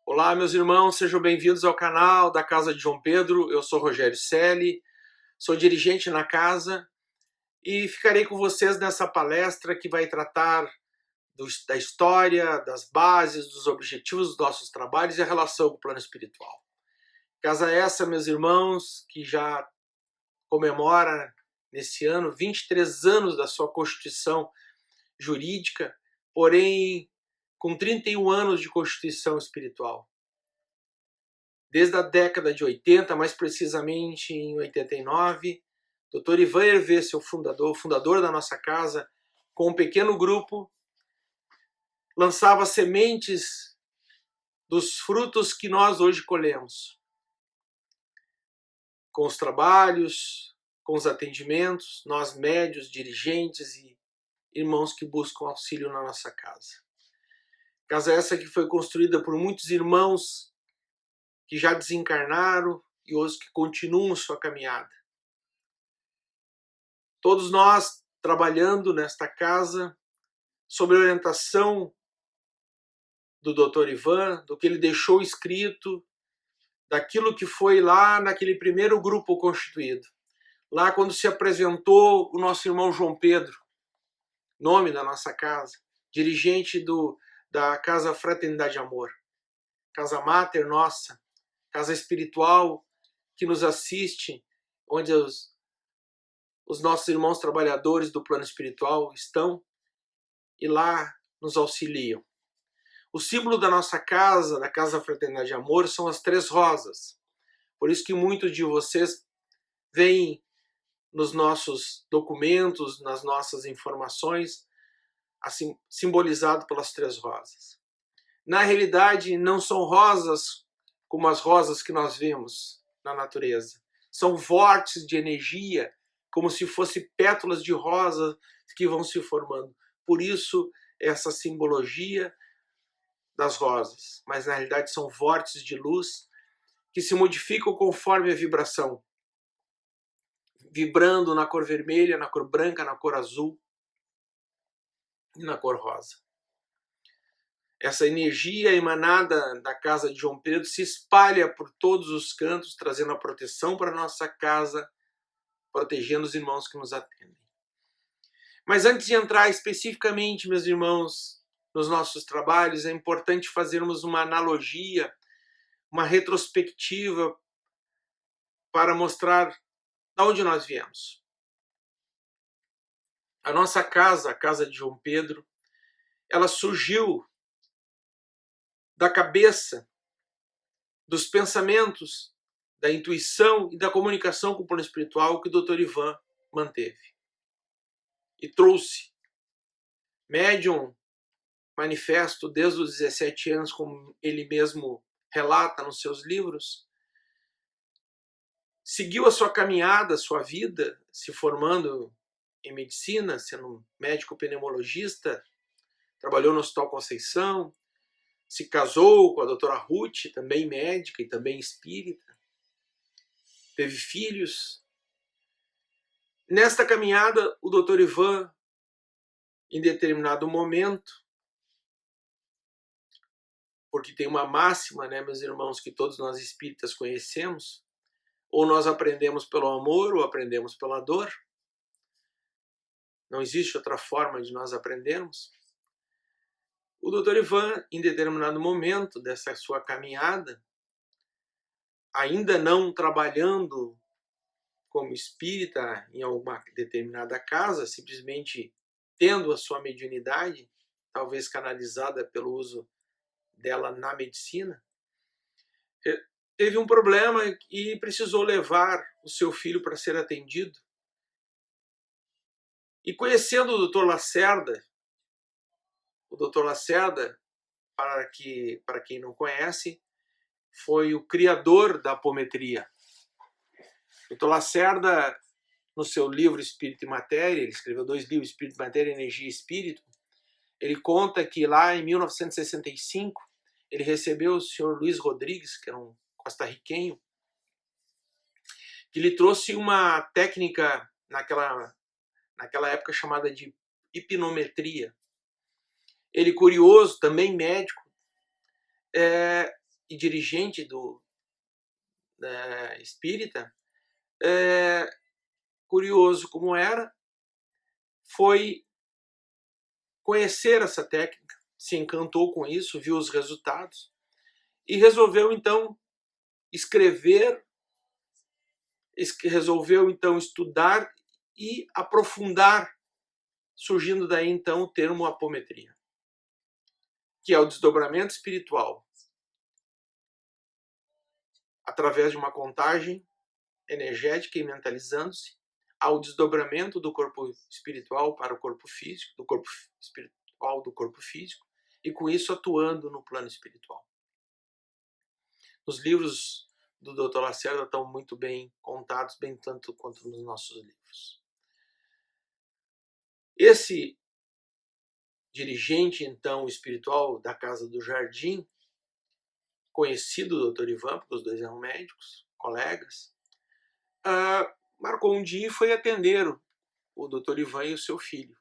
Olá, meus irmãos, sejam bem-vindos ao canal da Casa de João Pedro. Eu sou Rogério Celli, sou dirigente na casa e ficarei com vocês nessa palestra que vai tratar da história, das bases, dos objetivos dos nossos trabalhos e a relação com o plano espiritual. Casa essa, meus irmãos, que já comemora nesse ano 23 anos da sua constituição jurídica, porém com 31 anos de constituição espiritual. Desde a década de 80, mais precisamente em 89, Dr. Ivan Hervé, seu fundador da nossa casa, com um pequeno grupo, lançava sementes dos frutos que nós hoje colhemos. Com os trabalhos, com os atendimentos, nós médios, dirigentes e irmãos que buscam auxílio na nossa casa. Casa essa que foi construída por muitos irmãos que já desencarnaram e os que continuam sua caminhada. Todos nós trabalhando nesta casa sob a orientação do Dr. Ivan, do que ele deixou escrito, daquilo que foi lá naquele primeiro grupo constituído. Lá quando se apresentou o nosso irmão João Pedro, nome da nossa casa, dirigente da Casa Fraternidade e Amor, Casa Mater nossa, casa espiritual que nos assiste, onde os nossos irmãos trabalhadores do plano espiritual estão e lá nos auxiliam. O símbolo da nossa casa, da Casa Fraternidade e Amor, são as 3 rosas. Por isso que muitos de vocês veem nos nossos documentos, nas nossas informações, assim, simbolizado pelas 3 rosas. Na realidade, não são rosas como as rosas que nós vemos na natureza. São vórtices de energia, como se fossem pétalas de rosa que vão se formando. Por isso, essa simbologia das rosas. Mas, na realidade, são vórtices de luz que se modificam conforme a vibração. Vibrando na cor vermelha, na cor branca, na cor azul e na cor rosa. Essa energia emanada da casa de João Pedro se espalha por todos os cantos, trazendo a proteção para a nossa casa, protegendo os irmãos que nos atendem. Mas antes de entrar especificamente, meus irmãos, nos nossos trabalhos, é importante fazermos uma analogia, uma retrospectiva para mostrar de onde nós viemos. A nossa casa, a casa de João Pedro, ela surgiu da cabeça, dos pensamentos, da intuição e da comunicação com o plano espiritual que o Dr. Ivan manteve. E trouxe médium manifesto desde os 17 anos, como ele mesmo relata nos seus livros, seguiu a sua caminhada, a sua vida, se formando em medicina, sendo médico pneumologista, trabalhou no Hospital Conceição, se casou com a doutora Ruth, também médica e também espírita, teve filhos. Nesta caminhada, o Dr. Ivan, em determinado momento, porque tem uma máxima, né, meus irmãos, que todos nós espíritas conhecemos, ou nós aprendemos pelo amor ou aprendemos pela dor. Não existe outra forma de nós aprendermos. O Dr. Ivan, em determinado momento dessa sua caminhada, ainda não trabalhando como espírita em alguma determinada casa, simplesmente tendo a sua mediunidade, talvez canalizada pelo uso dela na medicina, teve um problema e precisou levar o seu filho para ser atendido. E conhecendo o Dr. Lacerda, o Dr. Lacerda, para quem não conhece, foi o criador da apometria. O Dr. Lacerda, no seu livro Espírito e Matéria, ele escreveu 2 livros, Espírito e Matéria, Energia e Espírito, ele conta que lá em 1965, ele recebeu o senhor Luiz Rodrigues, que era um costarriquenho, que lhe trouxe uma técnica naquela época chamada de hipnometria. Ele, curioso, também médico, e dirigente do espírita, curioso como era, foi conhecer essa técnica, se encantou com isso, viu os resultados e resolveu então escrever, resolveu então estudar e aprofundar, surgindo daí então o termo apometria, que é o desdobramento espiritual através de uma contagem energética e mentalizando-se ao desdobramento do corpo espiritual para o corpo físico, do corpo espiritual do corpo físico, e com isso atuando no plano espiritual. Os livros do Dr. Lacerda estão muito bem contados, bem tanto quanto nos nossos livros. Esse dirigente, então, espiritual da Casa do Jardim, conhecido do Dr. Ivan, porque os dois eram médicos, colegas, marcou um dia e foi atender o Dr. Ivan e o seu filho.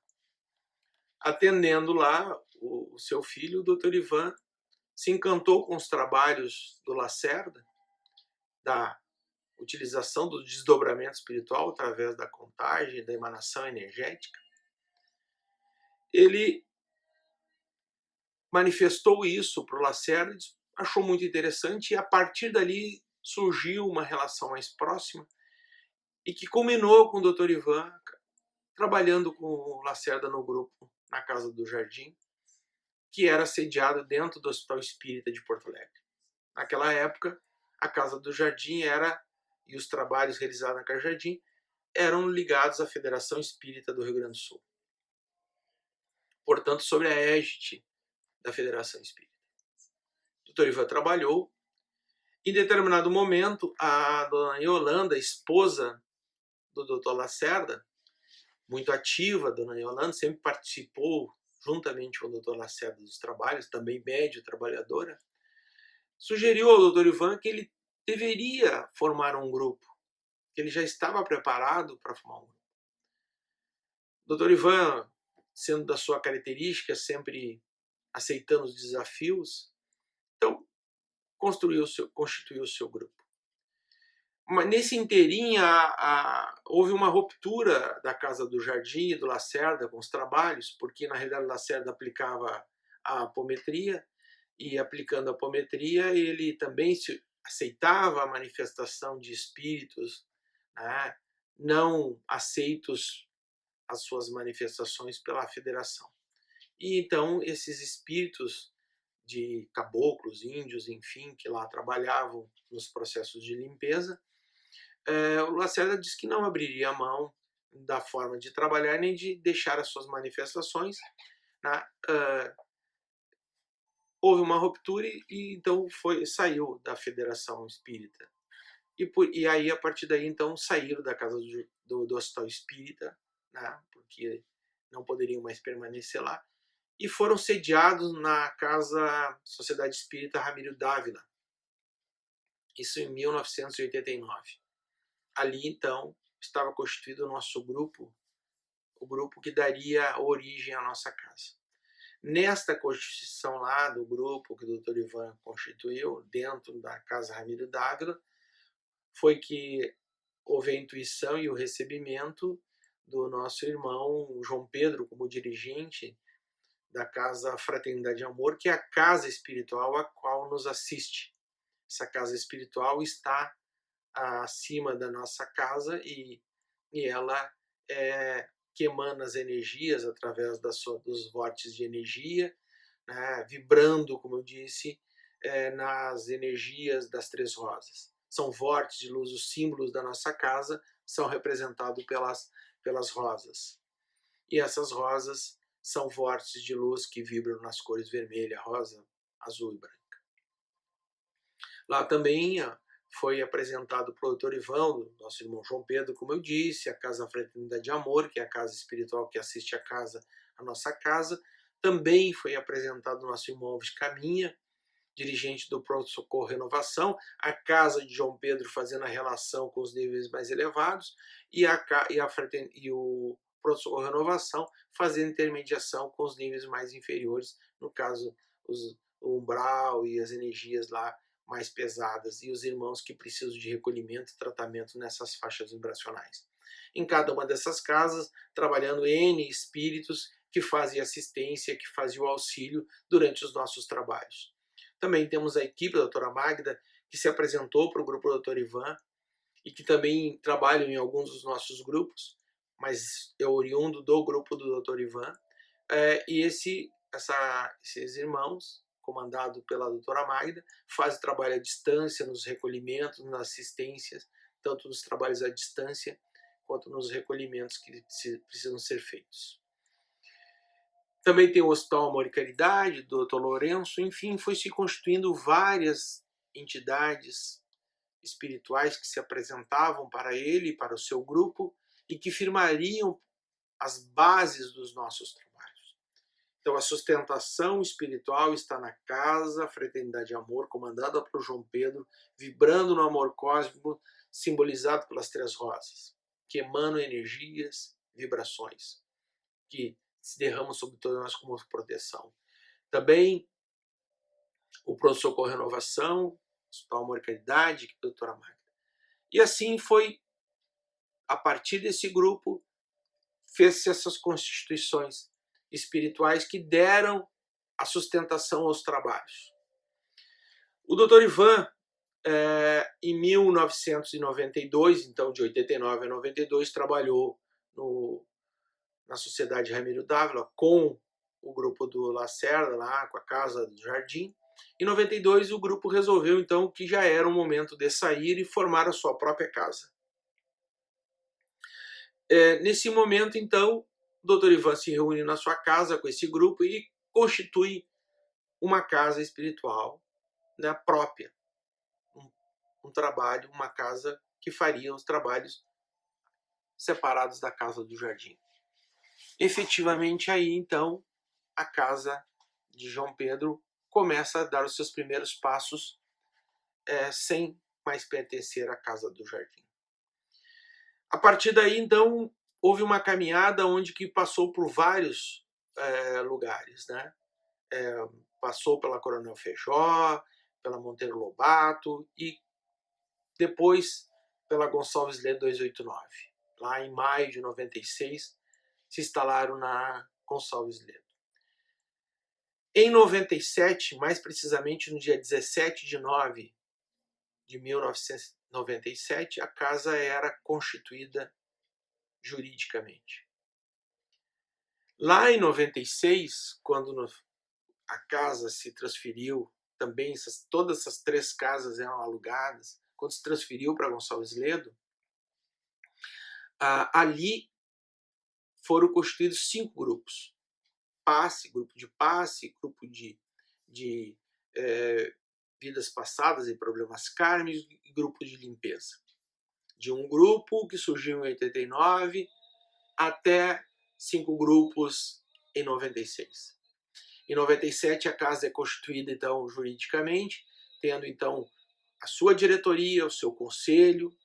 Atendendo lá o seu filho, o Dr. Ivan se encantou com os trabalhos do Lacerda, da utilização do desdobramento espiritual através da contagem, da emanação energética. Ele manifestou isso para o Lacerda, achou muito interessante e a partir dali surgiu uma relação mais próxima e que culminou com o Dr. Ivan trabalhando com o Lacerda no grupo na Casa do Jardim, que era sediado dentro do Hospital Espírita de Porto Alegre. Naquela época, a Casa do Jardim e os trabalhos realizados na Casa do Jardim eram ligados à Federação Espírita do Rio Grande do Sul. Portanto, sobre a égide da Federação Espírita. O Dr. Ivan trabalhou. Em determinado momento, a dona Yolanda, esposa do Dr. Lacerda, muito ativa, a dona Yolanda sempre participou juntamente com o Dr. Lacerda dos trabalhos, também médio, trabalhadora, sugeriu ao Dr. Ivan que ele deveria formar um grupo, que ele já estava preparado para formar um grupo. O Dr. Ivan, sendo da sua característica, sempre aceitando os desafios, então constituiu o seu grupo. Mas nesse inteirinho houve uma ruptura da Casa do Jardim e do Lacerda com os trabalhos, porque na realidade o Lacerda aplicava a apometria, e aplicando a apometria ele também aceitava a manifestação de espíritos, né, não aceitos as suas manifestações pela federação. E então esses espíritos de caboclos, índios, enfim, que lá trabalhavam nos processos de limpeza, o Lacerda disse que não abriria a mão da forma de trabalhar nem de deixar as suas manifestações, né? Houve uma ruptura e então saiu da Federação Espírita. E aí, a partir daí, então, saíram da casa do Hospital Espírita, né? Porque não poderiam mais permanecer lá, e foram sediados na Casa Sociedade Espírita Ramiro Dávila, isso em 1989. Ali, então, estava constituído o nosso grupo, o grupo que daria origem à nossa casa. Nesta constituição lá do grupo que o Dr. Ivan constituiu, dentro da Casa Ramiro Dávila, foi que houve a intuição e o recebimento do nosso irmão João Pedro como dirigente da Casa Fraternidade e Amor, que é a casa espiritual a qual nos assiste. Essa casa espiritual está acima da nossa casa e ela que emana as energias através dos vórtices de energia, né, vibrando, como eu disse, nas energias das três rosas. São vórtices de luz, os símbolos da nossa casa são representados pelas rosas. E essas rosas são vórtices de luz que vibram nas cores vermelha, rosa, azul e branca. Lá também foi apresentado para o Dr. Ivan, nosso irmão João Pedro, como eu disse, a Casa Fraternidade de Amor, que é a casa espiritual que assiste a nossa casa. Também foi apresentado o nosso irmão Alves Caminha, dirigente do Pronto Socorro Renovação, a casa de João Pedro fazendo a relação com os níveis mais elevados e o Pronto Socorro Renovação fazendo intermediação com os níveis mais inferiores, no caso o umbral e as energias lá mais pesadas e os irmãos que precisam de recolhimento e tratamento nessas faixas vibracionais. Em cada uma dessas casas, trabalhando N espíritos que fazem assistência, que fazem o auxílio durante os nossos trabalhos. Também temos a equipe da doutora Magda, que se apresentou para o grupo do Dr. Ivan e que também trabalham em alguns dos nossos grupos, mas é oriundo do grupo do Dr. Ivan. E esses irmãos, comandado pela doutora Magda, fazem trabalho à distância, nos recolhimentos, nas assistências, tanto nos trabalhos à distância, quanto nos recolhimentos que precisam ser feitos. Também tem o Hospital Amor e Caridade, do Dr. Lourenço, enfim, foi se constituindo várias entidades espirituais que se apresentavam para ele e para o seu grupo e que firmariam as bases dos nossos trabalhos. Então, a sustentação espiritual está na casa Fraternidade e Amor, comandada por João Pedro, vibrando no amor cósmico, simbolizado pelas três rosas, que emanam energias, vibrações, que se derramam sobre todos nós como proteção. Também o Pronto Socorro Renovação, Hospital Amor e Caridade, que é a doutora Magda. E assim foi, a partir desse grupo, fez-se essas constituições espirituais que deram a sustentação aos trabalhos. O Dr. Ivan, em 1992, então de 89 a 92, trabalhou na Sociedade Ramiro Dávila com o grupo do Lacerda, lá com a Casa do Jardim. Em 92, o grupo resolveu então que já era o momento de sair e formar a sua própria casa. Nesse momento, então, o Dr. Ivan se reúne na sua casa com esse grupo e constitui uma casa espiritual, né, própria. Um trabalho, uma casa que faria os trabalhos separados da Casa do Jardim. Efetivamente, aí, então, a casa de João Pedro começa a dar os seus primeiros passos sem mais pertencer à Casa do Jardim. A partir daí, então, houve uma caminhada onde que passou por vários lugares, né? Passou pela Coronel Feijó, pela Monteiro Lobato e depois pela Gonçalves Ledo 289. Lá em maio de 96, se instalaram na Gonçalves Ledo. Em 97, mais precisamente no dia 17 de nove de 1997, a casa era constituída juridicamente. Lá em 96, quando a casa se transferiu, também todas essas três casas eram alugadas, quando se transferiu para Gonçalves Ledo, ali foram constituídos 5 grupos. Grupo de passe, grupo de vidas passadas e problemas kármicos e grupo de limpeza. De um grupo que surgiu em 89 até 5 grupos em 96. Em 97 a casa é constituída então juridicamente, tendo então a sua diretoria, o seu conselho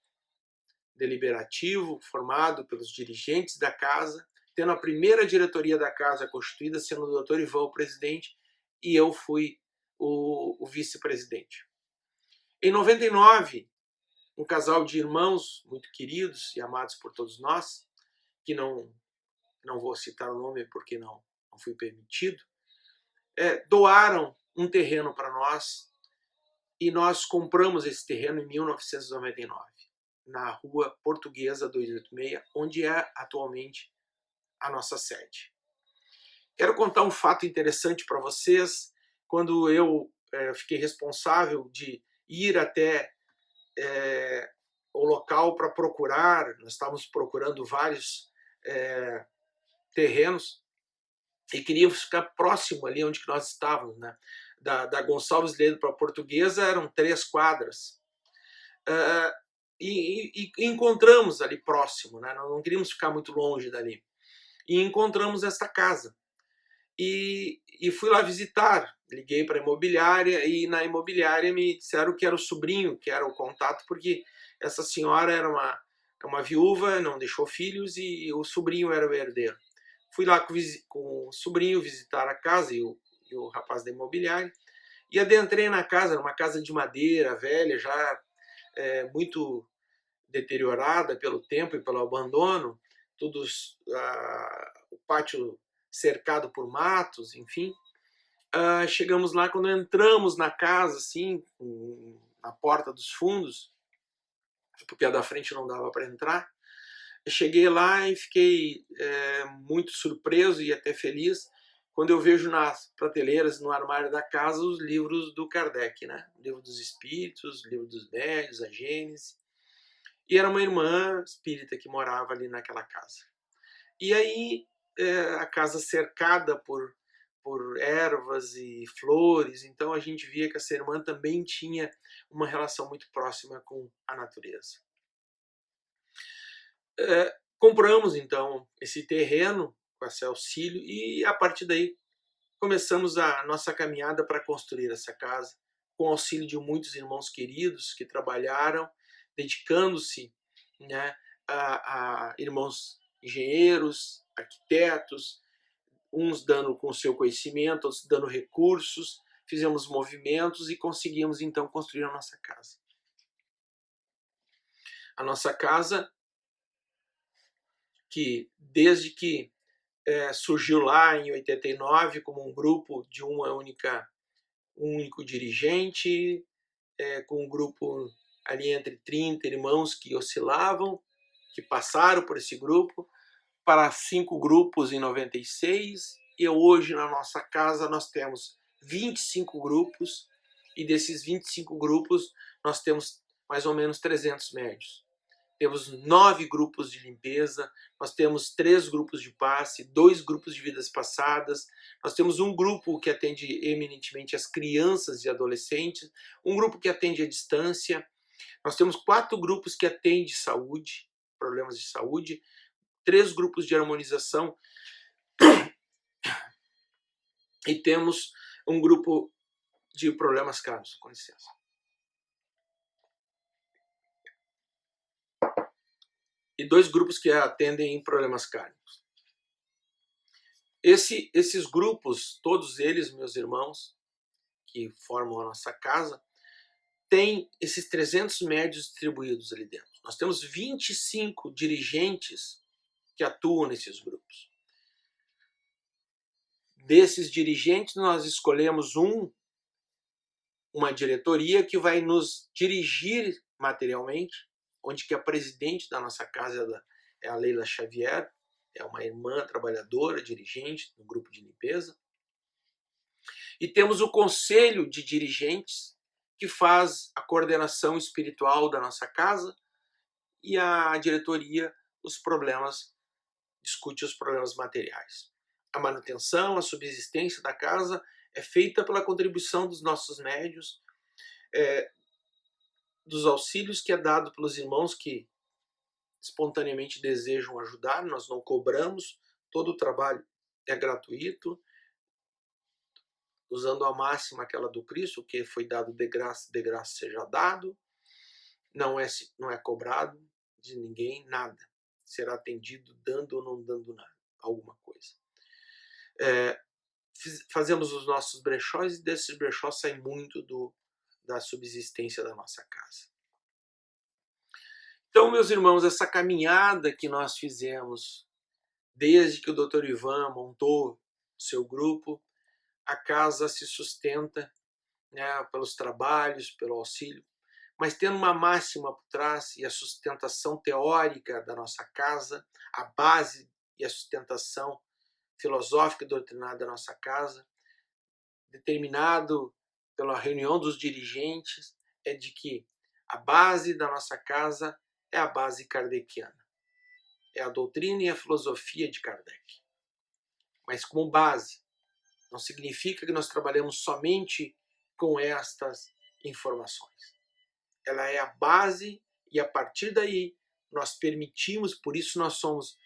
deliberativo formado pelos dirigentes da casa, tendo a primeira diretoria da casa constituída sendo o Dr. Ivan o presidente e eu fui o vice-presidente. Em 99, um casal de irmãos muito queridos e amados por todos nós, que não vou citar o nome porque não fui permitido, doaram um terreno para nós e nós compramos esse terreno em 1999, na Rua Portuguesa 286, onde é atualmente a nossa sede. Quero contar um fato interessante para vocês. Quando eu fiquei responsável de ir até o local para procurar, nós estávamos procurando vários terrenos e queríamos ficar próximo ali onde que nós estávamos, né? Da Gonçalves Ledo para a Portuguesa eram 3 quadras. E encontramos ali próximo, né? Nós não queríamos ficar muito longe dali. E encontramos esta casa. E fui lá visitar, liguei para a imobiliária e na imobiliária me disseram que era o sobrinho, que era o contato, porque essa senhora era uma viúva, não deixou filhos e o sobrinho era o herdeiro. Fui lá com o sobrinho visitar a casa e o rapaz da imobiliária E adentrei na casa, era uma casa de madeira velha, já muito deteriorada pelo tempo e pelo abandono, o pátio cercado por matos, enfim. Chegamos lá, quando entramos na casa, assim, na porta dos fundos, porque a da frente não dava para entrar, eu cheguei lá e fiquei muito surpreso e até feliz quando eu vejo nas prateleiras, no armário da casa, os livros do Kardec, né? O livro dos Espíritos, o livro dos Médiuns, a Gênese. E era uma irmã espírita que morava ali naquela casa. E aí, a casa cercada por ervas e flores, então a gente via que essa irmã também tinha uma relação muito próxima com a natureza. Compramos então esse terreno com esse auxílio e a partir daí começamos a nossa caminhada para construir essa casa, com o auxílio de muitos irmãos queridos que trabalharam, dedicando-se, né, a irmãos engenheiros, arquitetos, uns dando com o seu conhecimento, outros dando recursos, fizemos movimentos e conseguimos então construir a nossa casa. A nossa casa, que desde que surgiu lá em 89 como um grupo de um único dirigente, com um grupo ali entre 30 irmãos que oscilavam, que passaram por esse grupo, para 5 grupos em 96, e hoje na nossa casa nós temos 25 grupos, e desses 25 grupos nós temos mais ou menos 300 médios. Temos 9 grupos de limpeza, nós temos 3 grupos de passe, 2 grupos de vidas passadas, nós temos um grupo que atende eminentemente as crianças e adolescentes, um grupo que atende à distância, nós temos 4 grupos que atendem saúde, problemas de saúde, 3 grupos de harmonização e temos um grupo de problemas kármicos, com licença. E 2 grupos que atendem em problemas kármicos. Esses grupos, todos eles, meus irmãos, que formam a nossa casa, têm esses 300 médios distribuídos ali dentro. Nós temos 25 dirigentes que atuam nesses grupos. Desses dirigentes, nós escolhemos uma diretoria que vai nos dirigir materialmente, onde que a presidente da nossa casa é a Leila Xavier, é uma irmã trabalhadora, dirigente no grupo de limpeza. E temos o conselho de dirigentes, que faz a coordenação espiritual da nossa casa, e a diretoria discute os problemas materiais. A manutenção, a subsistência da casa é feita pela contribuição dos nossos médios, dos auxílios que é dado pelos irmãos que espontaneamente desejam ajudar, nós não cobramos, todo o trabalho é gratuito, usando a máxima aquela do Cristo, que foi dado de graça seja dado, não é cobrado de ninguém nada, será atendido dando ou não dando nada, alguma coisa. Fazemos os nossos brechós e desses brechós sai muito da subsistência da nossa casa. Então, meus irmãos, essa caminhada que nós fizemos desde que o Dr. Ivan montou seu grupo, a casa se sustenta, né, pelos trabalhos, pelo auxílio, mas tendo uma máxima por trás e a sustentação teórica da nossa casa, a base e a sustentação filosófica e doutrinária da nossa casa, determinado pela reunião dos dirigentes, é de que a base da nossa casa é a base kardeciana. É a doutrina e a filosofia de Kardec. Mas como base, não significa que nós trabalhamos somente com estas informações. Ela é a base e a partir daí nós permitimos, por isso nós somos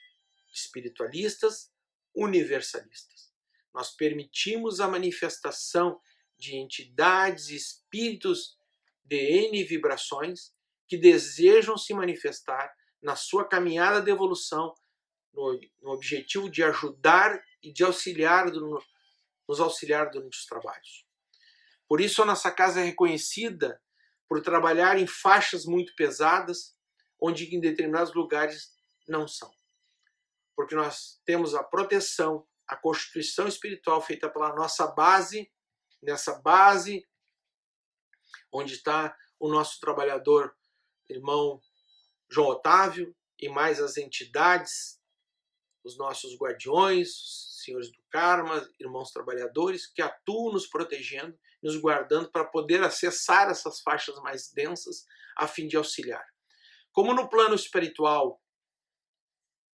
espiritualistas, universalistas. Nós permitimos a manifestação de entidades e espíritos de N vibrações que desejam se manifestar na sua caminhada de evolução, no objetivo de ajudar e de nos auxiliar durante os trabalhos. Por isso a nossa casa é reconhecida por trabalhar em faixas muito pesadas, onde em determinados lugares não são. Porque nós temos a proteção, a constituição espiritual feita pela nossa base, nessa base onde está o nosso trabalhador, irmão João Otávio, e mais as entidades, os nossos guardiões, os senhores do karma, irmãos trabalhadores, que atuam nos protegendo, nos guardando para poder acessar essas faixas mais densas a fim de auxiliar. Como no plano espiritual,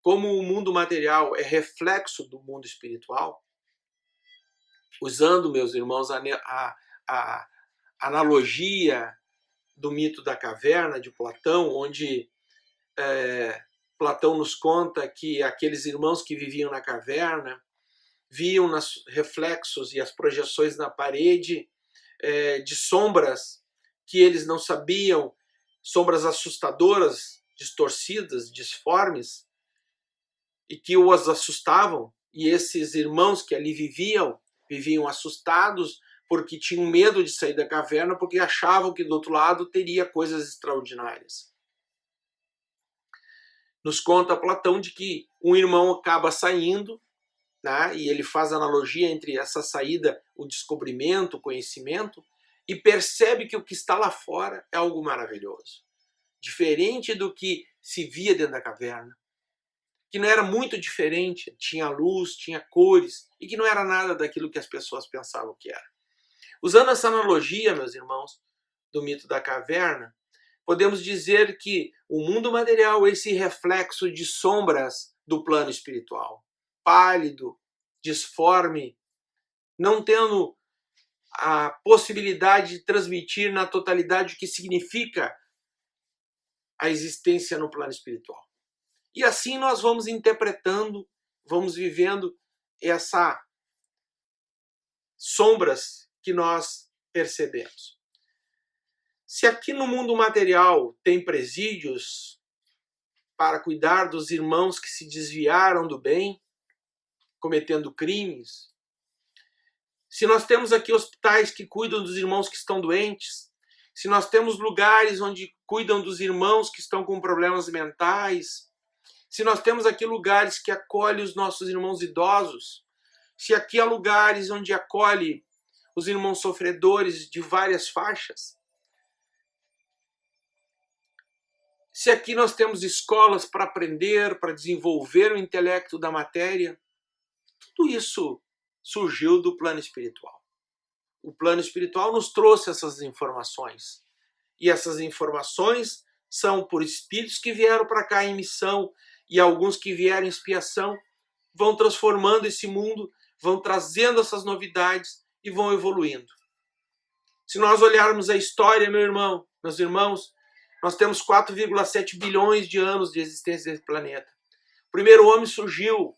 como o mundo material é reflexo do mundo espiritual, usando, meus irmãos, a analogia do mito da caverna de Platão, onde Platão nos conta que aqueles irmãos que viviam na caverna viam os reflexos e as projeções na parede de sombras que eles não sabiam, sombras assustadoras, distorcidas, disformes, e que os assustavam, e esses irmãos que ali viviam assustados porque tinham medo de sair da caverna, porque achavam que do outro lado teria coisas extraordinárias. Nos conta Platão de que um irmão acaba saindo, né, e ele faz analogia entre essa saída, o descobrimento, o conhecimento, e percebe que o que está lá fora é algo maravilhoso. Diferente do que se via dentro da caverna, que não era muito diferente, tinha luz, tinha cores, e que não era nada daquilo que as pessoas pensavam que era. Usando essa analogia, meus irmãos, do mito da caverna, podemos dizer que o mundo material é esse reflexo de sombras do plano espiritual, pálido, disforme, não tendo a possibilidade de transmitir na totalidade o que significa a existência no plano espiritual. E assim nós vamos interpretando, vamos vivendo essas sombras que nós percebemos. Se aqui no mundo material tem presídios para cuidar dos irmãos que se desviaram do bem, cometendo crimes, se nós temos aqui hospitais que cuidam dos irmãos que estão doentes, se nós temos lugares onde cuidam dos irmãos que estão com problemas mentais, se nós temos aqui lugares que acolhem os nossos irmãos idosos, se aqui há lugares onde acolhe os irmãos sofredores de várias faixas, se aqui nós temos escolas para aprender, para desenvolver o intelecto da matéria, tudo isso surgiu do plano espiritual. O plano espiritual nos trouxe essas informações. E essas informações são por espíritos que vieram para cá em missão, e alguns que vieram em expiação vão transformando esse mundo, vão trazendo essas novidades e vão evoluindo. Se nós olharmos a história, meus irmãos, nós temos 4,7 bilhões de anos de existência desse planeta. O primeiro homem surgiu,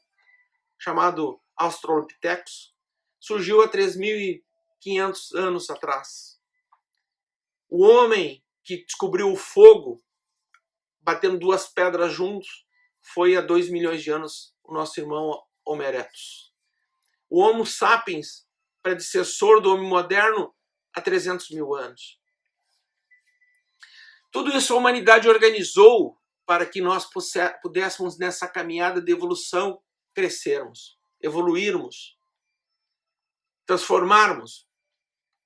chamado Australopithecus, surgiu há 3.500 anos atrás. O homem que descobriu o fogo, batendo duas pedras juntos, foi há 2 milhões de anos o nosso irmão Homo erectus. O Homo sapiens, predecessor do homem moderno, há 300 mil anos. Tudo isso a humanidade organizou para que nós pudéssemos, nessa caminhada de evolução, crescermos, evoluirmos, transformarmos.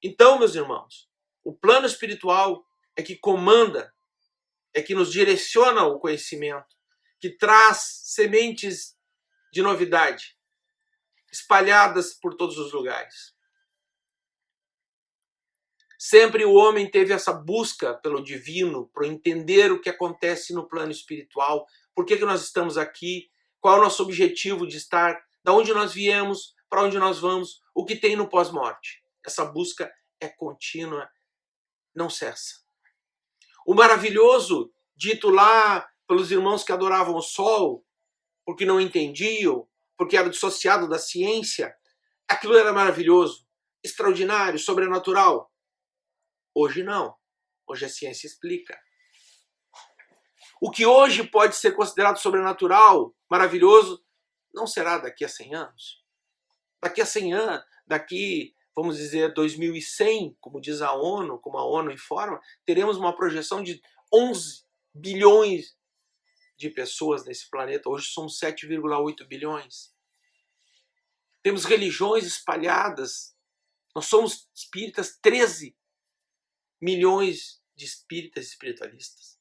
Então, meus irmãos, o plano espiritual é que comanda, é que nos direciona o conhecimento, que traz sementes de novidade, espalhadas por todos os lugares. Sempre o homem teve essa busca pelo divino, para entender o que acontece no plano espiritual, por que nós estamos aqui, qual é o nosso objetivo de estar, de onde nós viemos, para onde nós vamos, o que tem no pós-morte. Essa busca é contínua, não cessa. O maravilhoso, dito lá pelos irmãos que adoravam o sol, porque não entendiam, porque era dissociado da ciência, aquilo era maravilhoso, extraordinário, sobrenatural. Hoje não. Hoje a ciência explica. O que hoje pode ser considerado sobrenatural, maravilhoso, não será daqui a 100 anos. Daqui a 100 anos, daqui vamos dizer, 2100, como diz a ONU, como a ONU informa, teremos uma projeção de 11 bilhões de pessoas nesse planeta. Hoje somos 7,8 bilhões. Temos religiões espalhadas. Nós somos espíritas, 13 milhões de espíritas espiritualistas.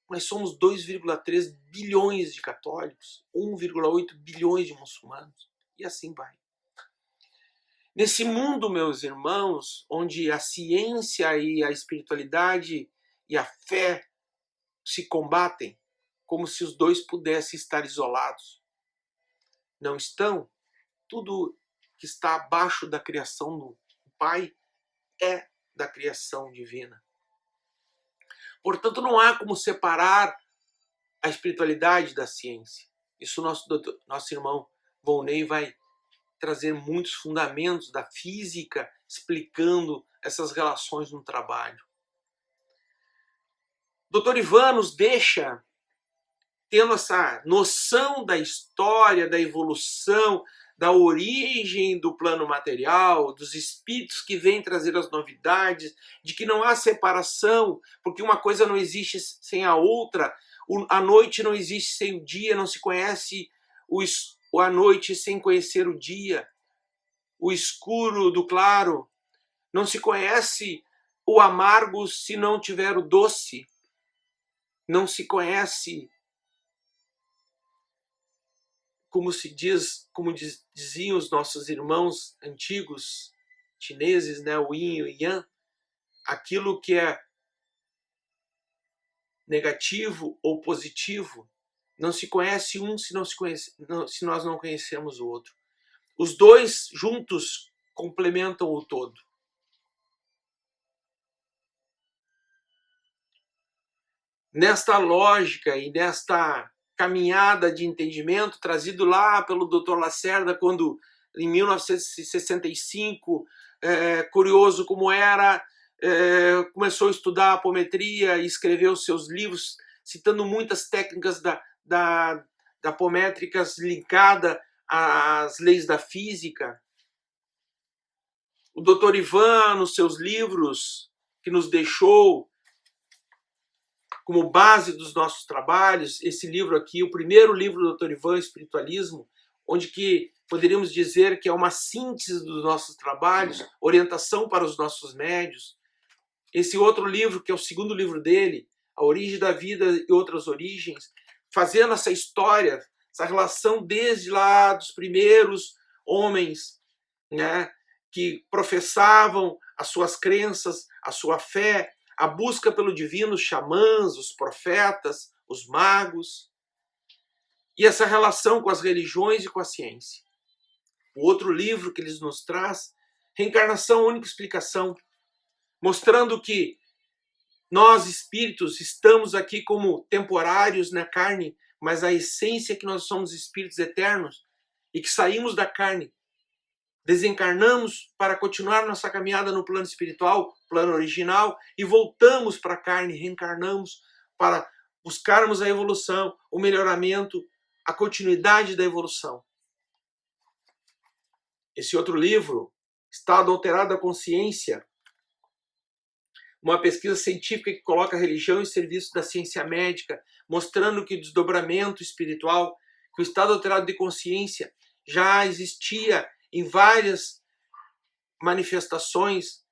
Nós somos 2,3 bilhões de católicos, 1,8 bilhões de muçulmanos, e assim vai. Nesse mundo, meus irmãos, onde a ciência e a espiritualidade e a fé se combatem, como se os dois pudessem estar isolados. Não estão. Tudo que está abaixo da criação do Pai é da criação divina. Portanto, não há como separar a espiritualidade da ciência. Isso nosso irmão Volney vai trazer muitos fundamentos da física explicando essas relações no trabalho. Dr. Ivan nos deixa tendo essa noção da história, da evolução, da origem do plano material, dos espíritos que vêm trazer as novidades, de que não há separação, porque uma coisa não existe sem a outra, a noite não existe sem o dia, não se conhece a noite sem conhecer o dia, o escuro do claro, não se conhece o amargo se não tiver o doce, não se conhece, como se diz, como diziam os nossos irmãos antigos chineses, né, o yin e o yang, aquilo que é negativo ou positivo, não se conhece um se nós não conhecemos o outro. Os dois juntos complementam o todo. Nesta lógica e nesta caminhada de entendimento trazido lá pelo Dr. Lacerda, quando em 1965, curioso como era, começou a estudar apometria e escreveu seus livros, citando muitas técnicas da apométricas linkada às leis da física. O Dr. Ivan, nos seus livros, que nos deixou como base dos nossos trabalhos, esse livro aqui, o primeiro livro do Dr. Ivan, Espiritualismo, onde que poderíamos dizer que é uma síntese dos nossos trabalhos, orientação para os nossos médios. Esse outro livro, que é o segundo livro dele, A Origem da Vida e Outras Origens, fazendo essa história, essa relação desde lá dos primeiros homens, né, que professavam as suas crenças, a sua fé, a busca pelo divino, os xamãs, os profetas, os magos, e essa relação com as religiões e com a ciência. O outro livro que eles nos traz, Reencarnação, Única Explicação, mostrando que nós, espíritos, estamos aqui como temporários na carne, mas a essência é que nós somos espíritos eternos e que saímos da carne, desencarnamos para continuar nossa caminhada no plano espiritual, plano original, e voltamos para a carne, reencarnamos para buscarmos a evolução, o melhoramento, a continuidade da evolução. Esse outro livro, Estado Alterado da Consciência, uma pesquisa científica que coloca a religião em serviço da ciência médica, mostrando que o desdobramento espiritual, que o estado alterado de consciência já existia em várias manifestações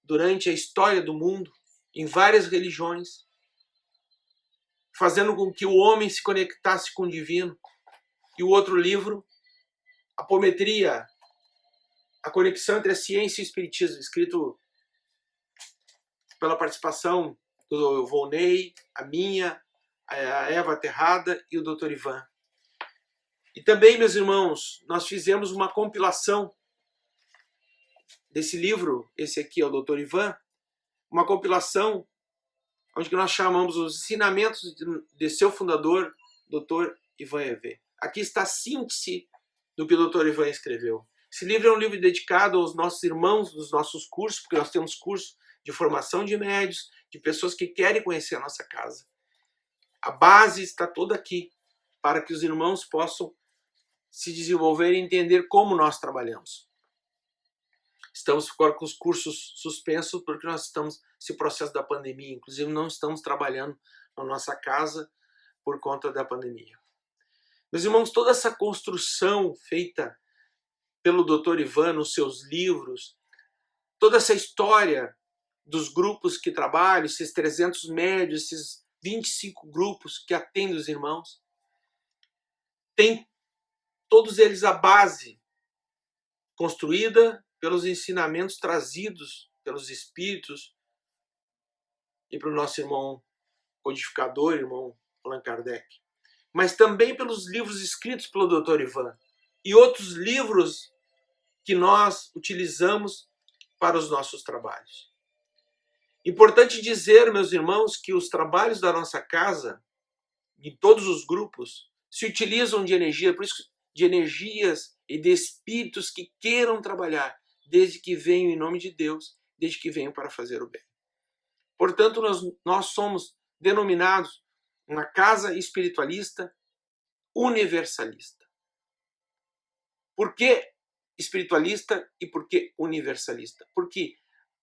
durante a história do mundo, em várias religiões, fazendo com que o homem se conectasse com o divino. E o outro livro, Apometria, a conexão entre a ciência e o espiritismo, escrito pela participação do Volney, a minha, a Eva Terrada e o Dr. Ivan. E também, meus irmãos, nós fizemos uma compilação desse livro, esse aqui é o Dr. Ivan, uma compilação onde nós chamamos os ensinamentos de seu fundador, Dr. Ivan EV. Aqui está a síntese do que o Dr. Ivan escreveu. Esse livro é um livro dedicado aos nossos irmãos dos nossos cursos, porque nós temos cursos de formação de médios, de pessoas que querem conhecer a nossa casa. A base está toda aqui, para que os irmãos possam se desenvolver e entender como nós trabalhamos. Estamos agora com os cursos suspensos porque nós estamos nesse processo da pandemia. Inclusive, não estamos trabalhando na nossa casa por conta da pandemia. Meus irmãos, toda essa construção feita pelo Dr. Ivan nos seus livros, toda essa história dos grupos que trabalham, esses 300 médios, esses 25 grupos que atendem os irmãos, tem todos eles a base construída pelos ensinamentos trazidos pelos Espíritos e para o nosso irmão codificador, irmão Allan Kardec, mas também pelos livros escritos pelo Dr. Ivan e outros livros que nós utilizamos para os nossos trabalhos. Importante dizer, meus irmãos, que os trabalhos da nossa casa, em todos os grupos, se utilizam de energia, por isso de energias e de espíritos que queiram trabalhar, desde que venham em nome de Deus, desde que venham para fazer o bem. Portanto, nós somos denominados uma casa espiritualista universalista. Por que espiritualista e por que universalista? Porque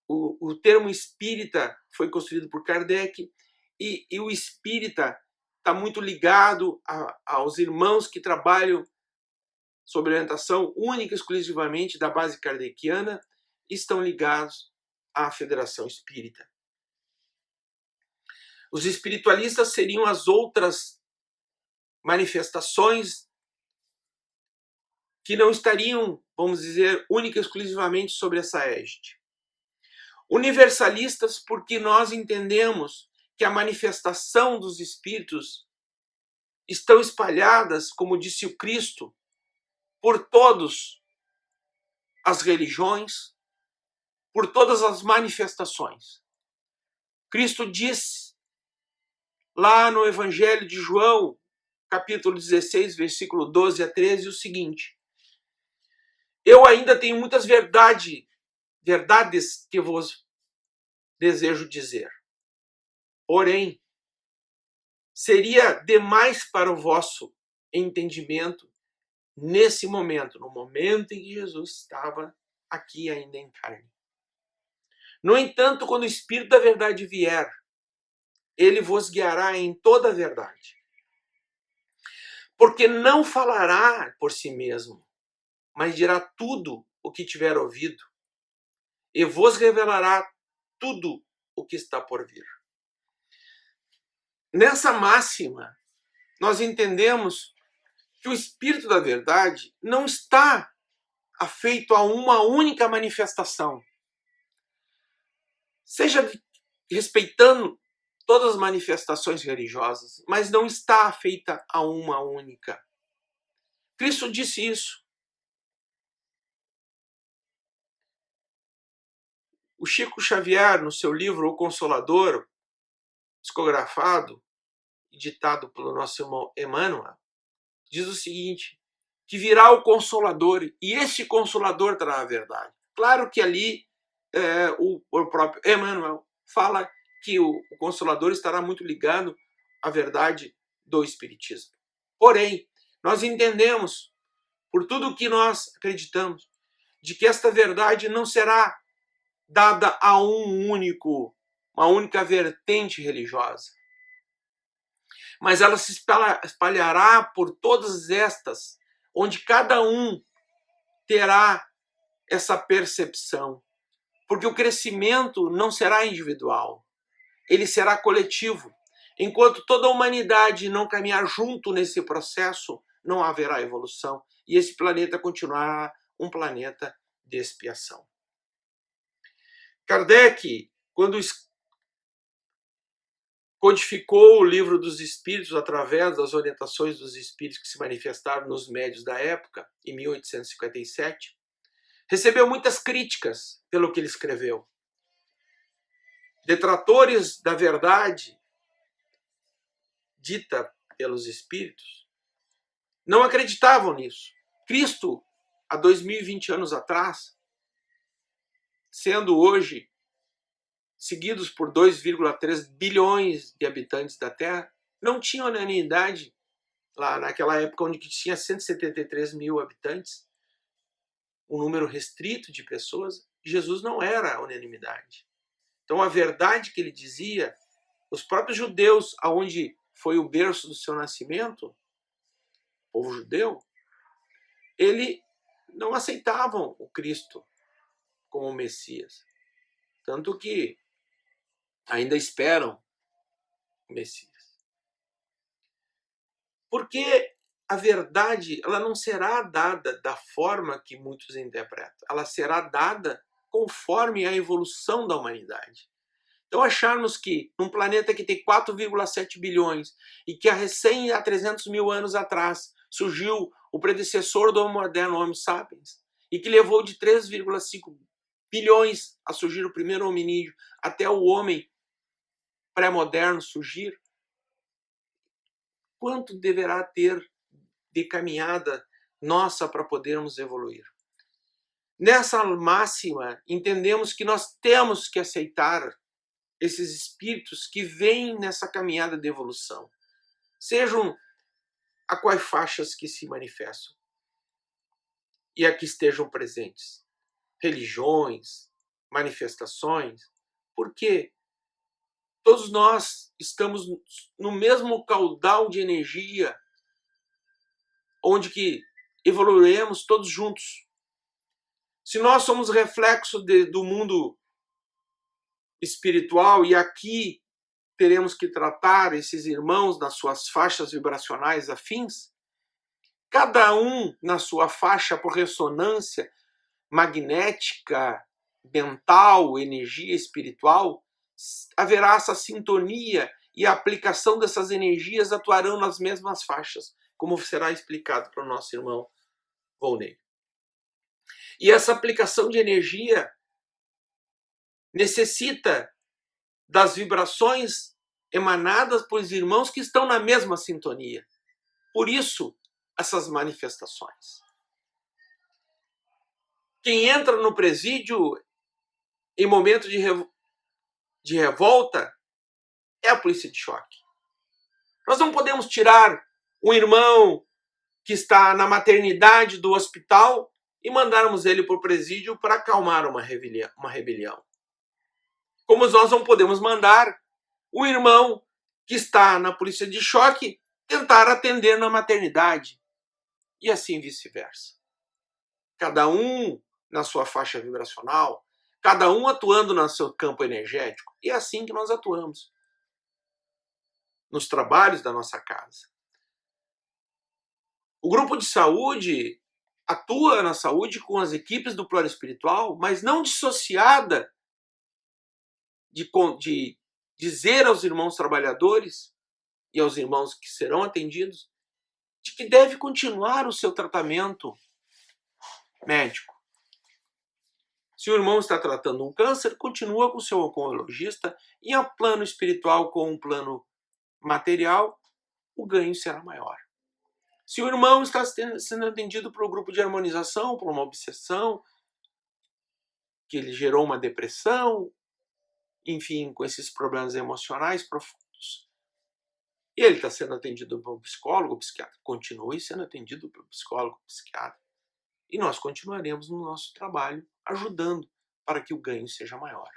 o termo espírita foi construído por Kardec e o espírita está muito ligado aos irmãos que trabalham sob orientação única e exclusivamente da base kardeciana e estão ligados à Federação Espírita. Os espiritualistas seriam as outras manifestações que não estariam, vamos dizer, única e exclusivamente sobre essa égide. Universalistas porque nós entendemos que a manifestação dos espíritos estão espalhadas, como disse o Cristo, por todas as religiões, por todas as manifestações. Cristo disse lá no Evangelho de João, capítulo 16, versículo 12 a 13, o seguinte: eu ainda tenho muitas verdades que vos desejo dizer. Porém, seria demais para o vosso entendimento nesse momento, no momento em que Jesus estava aqui ainda em carne. No entanto, quando o Espírito da verdade vier, ele vos guiará em toda a verdade. Porque não falará por si mesmo, mas dirá tudo o que tiver ouvido, e vos revelará tudo o que está por vir. Nessa máxima, nós entendemos que o Espírito da verdade não está afeito a uma única manifestação. Seja respeitando todas as manifestações religiosas, mas não está afeita a uma única. Cristo disse isso. O Chico Xavier, no seu livro O Consolador, psicografado e ditado pelo nosso irmão Emmanuel, diz o seguinte, que virá o Consolador, e esse Consolador trará a verdade. Claro que ali o próprio Emmanuel fala que o Consolador estará muito ligado à verdade do Espiritismo. Porém, nós entendemos, por tudo o que nós acreditamos, de que esta verdade não será dada a uma única vertente religiosa, mas ela se espalhará por todas estas, onde cada um terá essa percepção. Porque o crescimento não será individual, ele será coletivo. Enquanto toda a humanidade não caminhar junto nesse processo, não haverá evolução. E esse planeta continuará um planeta de expiação. Kardec, quando codificou o livro dos Espíritos através das orientações dos Espíritos que se manifestaram nos médios da época, em 1857, recebeu muitas críticas pelo que ele escreveu. Detratores da verdade dita pelos Espíritos não acreditavam nisso. Cristo, há 2020 anos atrás, sendo hoje seguidos por 2,3 bilhões de habitantes da Terra, não tinha unanimidade lá naquela época onde tinha 173 mil habitantes, um número restrito de pessoas, Jesus não era a unanimidade. Então a verdade que ele dizia, os próprios judeus, aonde foi o berço do seu nascimento, o povo judeu, ele não aceitavam o Cristo como o Messias. Tanto que ainda esperam o Messias. Porque a verdade, ela não será dada da forma que muitos interpretam. Ela será dada conforme a evolução da humanidade. Então acharmos que num planeta que tem 4,7 bilhões e que há 300 mil anos atrás surgiu o predecessor do Homo moderno, o Homo sapiens, e que levou de 3,5 bilhões a surgir o primeiro hominídeo até o homem pré-moderno surgir, quanto deverá ter de caminhada nossa para podermos evoluir? Nessa máxima, entendemos que nós temos que aceitar esses espíritos que vêm nessa caminhada de evolução, sejam a quais faixas que se manifestam e a que estejam presentes, religiões, manifestações, porque todos nós estamos no mesmo caudal de energia, onde que evoluiremos todos juntos. Se nós somos reflexo do mundo espiritual e aqui teremos que tratar esses irmãos nas suas faixas vibracionais afins, cada um na sua faixa por ressonância magnética, mental, energia espiritual, haverá essa sintonia e a aplicação dessas energias atuarão nas mesmas faixas, como será explicado para o nosso irmão Volney. E essa aplicação de energia necessita das vibrações emanadas por irmãos que estão na mesma sintonia. Por isso, essas manifestações. Quem entra no presídio em momento de revolta é a polícia de choque. Nós não podemos tirar um irmão que está na maternidade do hospital e mandarmos ele para o presídio para acalmar uma rebelião. Como nós não podemos mandar o irmão que está na polícia de choque tentar atender na maternidade. E assim vice-versa. Cada um na sua faixa vibracional, cada um atuando no seu campo energético. E é assim que nós atuamos nos trabalhos da nossa casa. O grupo de saúde atua na saúde com as equipes do plano espiritual, mas não dissociada de dizer aos irmãos trabalhadores e aos irmãos que serão atendidos de que deve continuar o seu tratamento médico. Se o irmão está tratando um câncer, continua com o seu oncologista e a plano espiritual com um plano material, o ganho será maior. Se o irmão está sendo atendido por um grupo de harmonização, por uma obsessão, que ele gerou uma depressão, enfim, com esses problemas emocionais profundos, e ele está sendo atendido por um psicólogo, psiquiatra, continue sendo atendido por um psicólogo, psiquiatra. E nós continuaremos no nosso trabalho ajudando para que o ganho seja maior.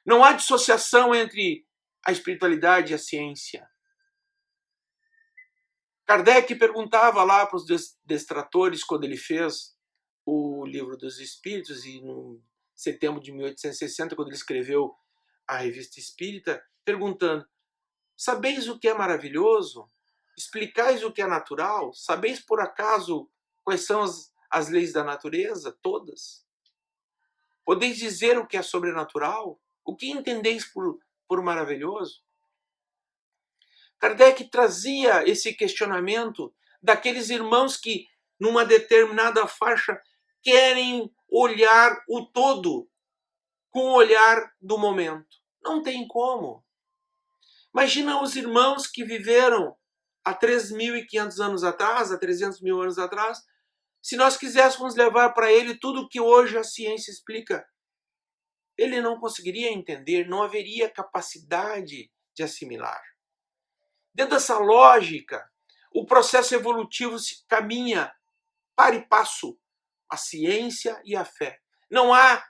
Não há dissociação entre a espiritualidade e a ciência. Kardec perguntava lá para os destratores, quando ele fez o Livro dos Espíritos, e em setembro de 1860, quando ele escreveu a Revista Espírita, perguntando: sabeis o que é maravilhoso? Explicais o que é natural? Sabeis por acaso quais são as leis da natureza? Todas. Podeis dizer o que é sobrenatural? O que entendeis por maravilhoso? Kardec trazia esse questionamento daqueles irmãos que, numa determinada faixa, querem olhar o todo com o olhar do momento. Não tem como. Imagina os irmãos que viveram há 3.500 anos atrás, há 300 mil anos atrás, se nós quiséssemos levar para ele tudo o que hoje a ciência explica, ele não conseguiria entender, não haveria capacidade de assimilar. Dentro dessa lógica, o processo evolutivo caminha para e passo a ciência e a fé. Não há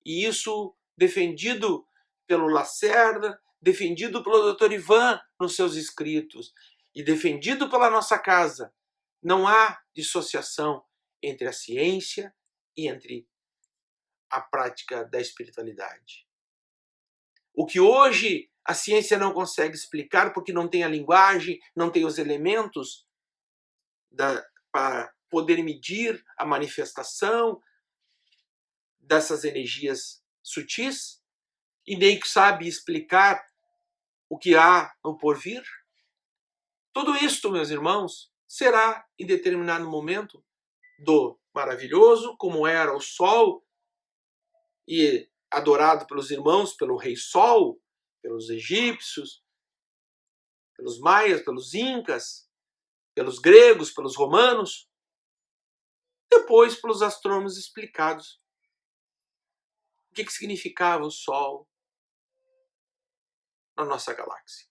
E isso defendido pelo Lacerda, defendido pelo Dr. Ivan nos seus escritos e defendido pela nossa casa. Não há dissociação entre a ciência e entre a prática da espiritualidade. O que hoje a ciência não consegue explicar porque não tem a linguagem, não tem os elementos para poder medir a manifestação dessas energias sutis e nem sabe explicar o que há no porvir. Tudo isto, meus irmãos, será em determinado momento do maravilhoso, como era o Sol, e adorado pelos irmãos, pelo Rei Sol, pelos egípcios, pelos maias, pelos incas, pelos gregos, pelos romanos, depois pelos astrônomos explicados. O que significava o Sol na nossa galáxia.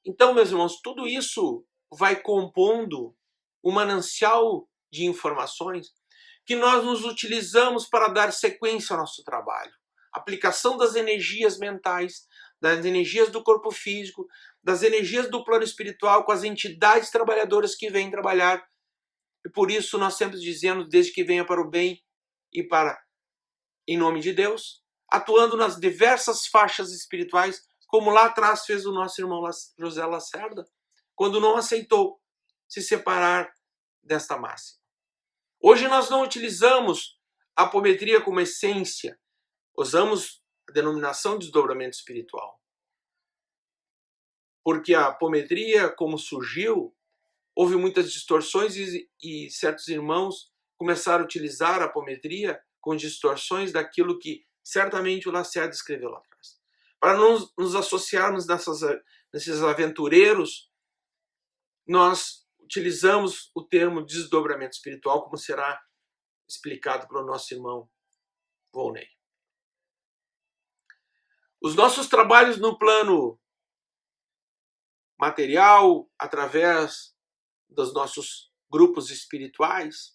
Então, meus irmãos, tudo isso vai compondo um manancial de informações que nós nos utilizamos para dar sequência ao nosso trabalho. Aplicação das energias mentais, das energias do corpo físico, das energias do plano espiritual com as entidades trabalhadoras que vêm trabalhar. E por isso nós sempre dizemos, desde que venha para o bem e para em nome de Deus, atuando nas diversas faixas espirituais, como lá atrás fez o nosso irmão José Lacerda, quando não aceitou se separar desta máxima. Hoje nós não utilizamos a apometria como essência, usamos a denominação de desdobramento espiritual. Porque a apometria, como surgiu, houve muitas distorções e certos irmãos começaram a utilizar a apometria com distorções daquilo que certamente o Lacerda escreveu lá atrás. Para não nos associarmos nesses aventureiros, nós utilizamos o termo desdobramento espiritual, como será explicado pelo nosso irmão Volney. Os nossos trabalhos no plano material, através dos nossos grupos espirituais,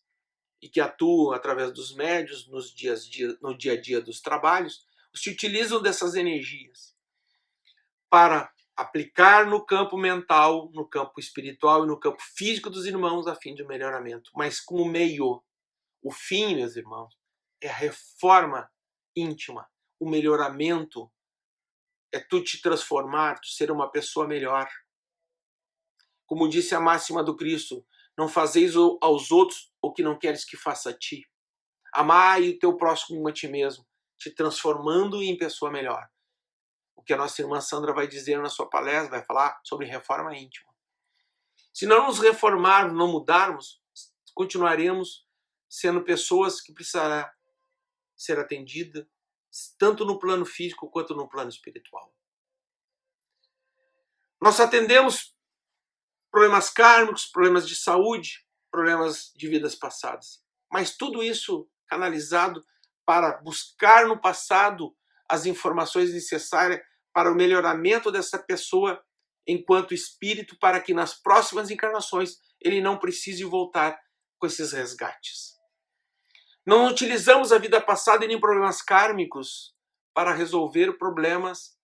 e que atuam através dos médiuns no dia a dia dos trabalhos, se utilizam dessas energias para aplicar no campo mental, no campo espiritual e no campo físico dos irmãos a fim de melhoramento, mas como meio. O fim, meus irmãos, é a reforma íntima, o melhoramento, é tu te transformar, tu ser uma pessoa melhor. Como disse a máxima do Cristo, não fazeis aos outros o que não queres que faça a ti. Amai o teu próximo como a ti mesmo, te transformando em pessoa melhor. O que a nossa irmã Sandra vai dizer na sua palestra, vai falar sobre reforma íntima. Se não nos reformarmos, não mudarmos, continuaremos sendo pessoas que precisarão ser atendidas, tanto no plano físico quanto no plano espiritual. Nós atendemos problemas kármicos, problemas de saúde, problemas de vidas passadas. Mas tudo isso canalizado para buscar no passado as informações necessárias para o melhoramento dessa pessoa enquanto espírito, para que nas próximas encarnações ele não precise voltar com esses resgates. Não utilizamos a vida passada e nem problemas kármicos para resolver problemas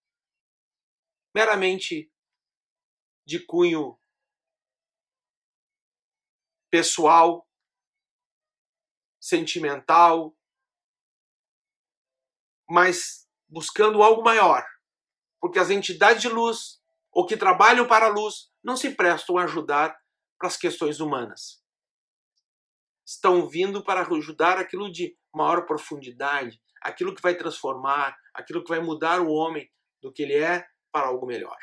meramente de cunho pessoal, sentimental, mas buscando algo maior. Porque as entidades de luz, ou que trabalham para a luz, não se prestam a ajudar para as questões humanas. Estão vindo para ajudar aquilo de maior profundidade, aquilo que vai transformar, aquilo que vai mudar o homem do que ele é para algo melhor.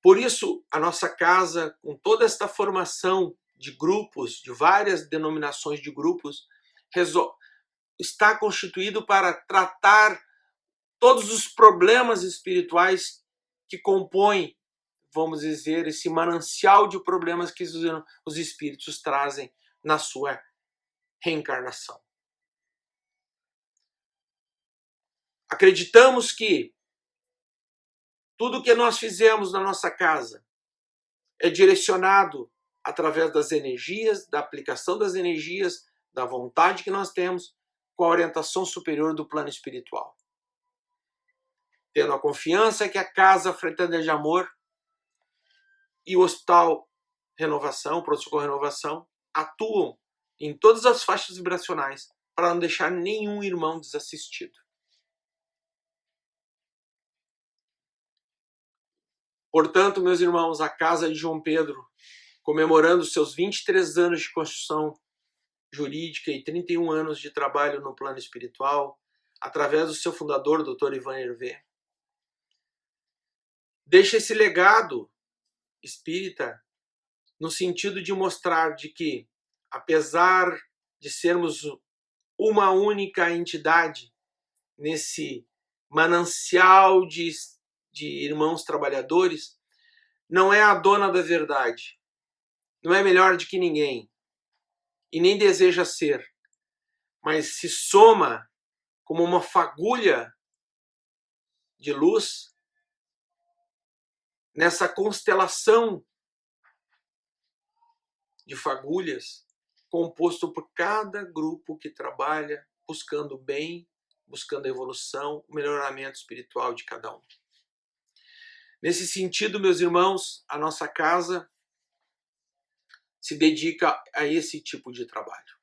Por isso, a nossa casa, com toda esta formação de grupos, de várias denominações de grupos, está constituído para tratar todos os problemas espirituais que compõem, vamos dizer, esse manancial de problemas que os espíritos trazem na sua reencarnação. Acreditamos que tudo que nós fizemos na nossa casa é direcionado através das energias, da aplicação das energias da vontade que nós temos com a orientação superior do plano espiritual. Tendo a confiança que a Casa Fraternidade de Amor e o Hospital Renovação, Pronto-Socorro Renovação, atuam em todas as faixas vibracionais para não deixar nenhum irmão desassistido. Portanto, meus irmãos, a Casa de João Pedro, comemorando seus 23 anos de construção jurídica e 31 anos de trabalho no plano espiritual, através do seu fundador, Dr. Ivan Hervé, deixa esse legado espírita no sentido de mostrar de que, apesar de sermos uma única entidade nesse manancial de irmãos trabalhadores, não é a dona da verdade, não é melhor do que ninguém e nem deseja ser, mas se soma como uma fagulha de luz nessa constelação de fagulhas composto por cada grupo que trabalha buscando o bem, buscando a evolução, o melhoramento espiritual de cada um. Nesse sentido, meus irmãos, a nossa casa se dedica a esse tipo de trabalho.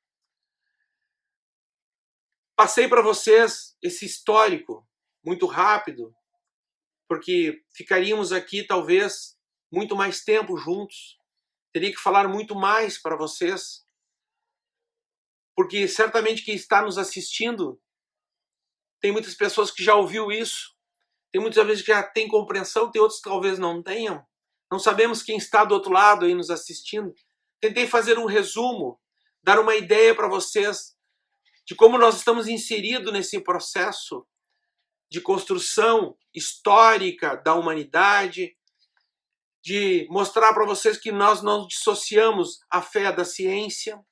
Passei para vocês esse histórico muito rápido, porque ficaríamos aqui talvez muito mais tempo juntos. Teria que falar muito mais para vocês, porque certamente quem está nos assistindo tem muitas pessoas que já ouviu isso, tem muitas vezes que já tem compreensão, tem outros que talvez não tenham. Não sabemos quem está do outro lado aí nos assistindo. Tentei fazer um resumo, dar uma ideia para vocês de como nós estamos inseridos nesse processo de construção histórica da humanidade, de mostrar para vocês que nós não dissociamos a fé da ciência,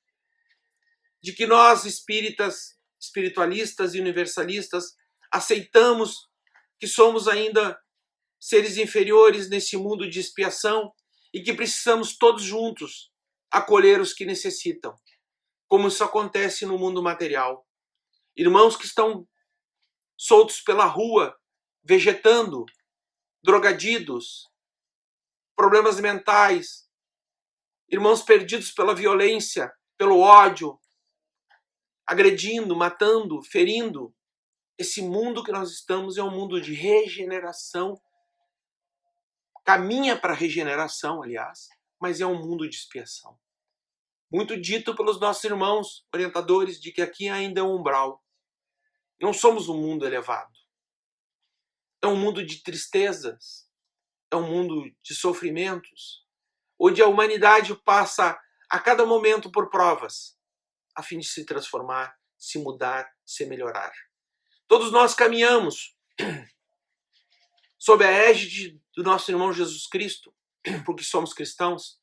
de que nós espíritas, espiritualistas e universalistas aceitamos que somos ainda seres inferiores nesse mundo de expiação e que precisamos todos juntos acolher os que necessitam, como isso acontece no mundo material. Irmãos que estão soltos pela rua, vegetando, drogaditos, problemas mentais, irmãos perdidos pela violência, pelo ódio, agredindo, matando, ferindo. Esse mundo que nós estamos é um mundo de regeneração, caminha para a regeneração, aliás, mas é um mundo de expiação. Muito dito pelos nossos irmãos orientadores de que aqui ainda é um umbral. Não somos um mundo elevado. É um mundo de tristezas, é um mundo de sofrimentos, onde a humanidade passa a cada momento por provas, a fim de se transformar, se mudar, se melhorar. Todos nós caminhamos sob a égide do nosso irmão Jesus Cristo, porque somos cristãos,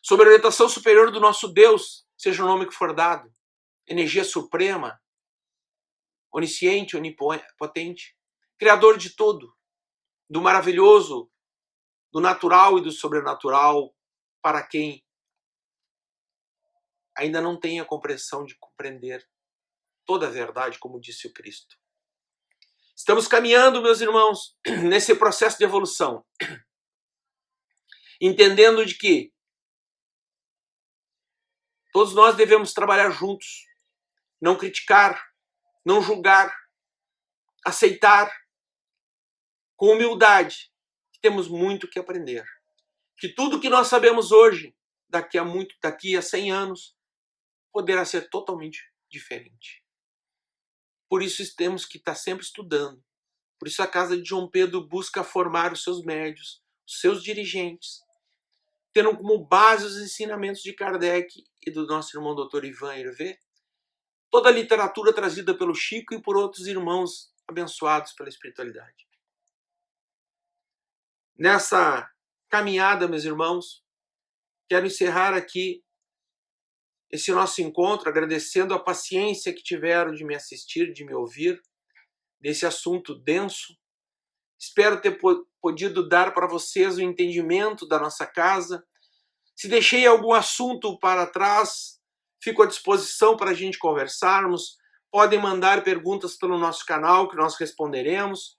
sob a orientação superior do nosso Deus, seja o nome que for dado, energia suprema, onisciente, onipotente, criador de tudo, do maravilhoso, do natural e do sobrenatural, para quem ainda não tem a compreensão de compreender toda a verdade, como disse o Cristo. Estamos caminhando, meus irmãos, nesse processo de evolução, entendendo de que todos nós devemos trabalhar juntos, não criticar, não julgar, aceitar com humildade que temos muito que aprender. Que tudo que nós sabemos hoje, daqui a 100 anos, poderá ser totalmente diferente. Por isso temos que estar sempre estudando. Por isso a Casa de João Pedro busca formar os seus médios, os seus dirigentes, tendo como base os ensinamentos de Kardec e do nosso irmão Dr. Ivan Hervé, toda a literatura trazida pelo Chico e por outros irmãos abençoados pela espiritualidade. Nessa caminhada, meus irmãos, quero encerrar aqui esse nosso encontro agradecendo a paciência que tiveram de me assistir, de me ouvir, nesse assunto denso. Espero ter podido dar para vocês o entendimento da nossa casa. Se deixei algum assunto para trás, Fico à disposição para a gente conversarmos. Podem mandar perguntas pelo nosso canal que nós responderemos,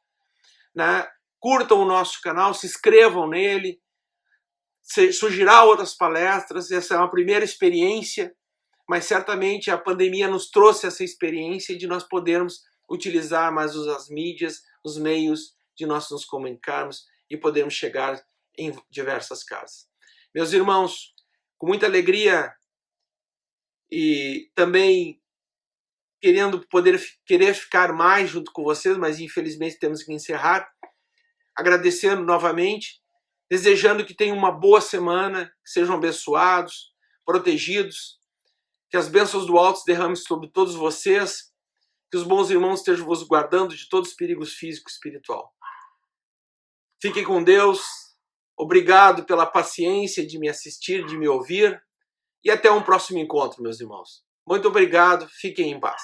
né? Curtam o nosso canal, se inscrevam nele, surgirá outras palestras. Essa é uma primeira experiência, mas certamente a pandemia nos trouxe essa experiência de nós podermos utilizar mais as mídias, os meios de nós nos comunicarmos e podermos chegar em diversas casas. Meus irmãos, com muita alegria e também querer ficar mais junto com vocês, mas infelizmente temos que encerrar, agradecendo novamente, desejando que tenham uma boa semana, que sejam abençoados, protegidos, que as bênçãos do alto se derramem sobre todos vocês, que os bons irmãos estejam vos guardando de todos os perigos físico e espiritual. Fiquem com Deus, obrigado pela paciência de me assistir, de me ouvir, e até um próximo encontro, meus irmãos. Muito obrigado, fiquem em paz.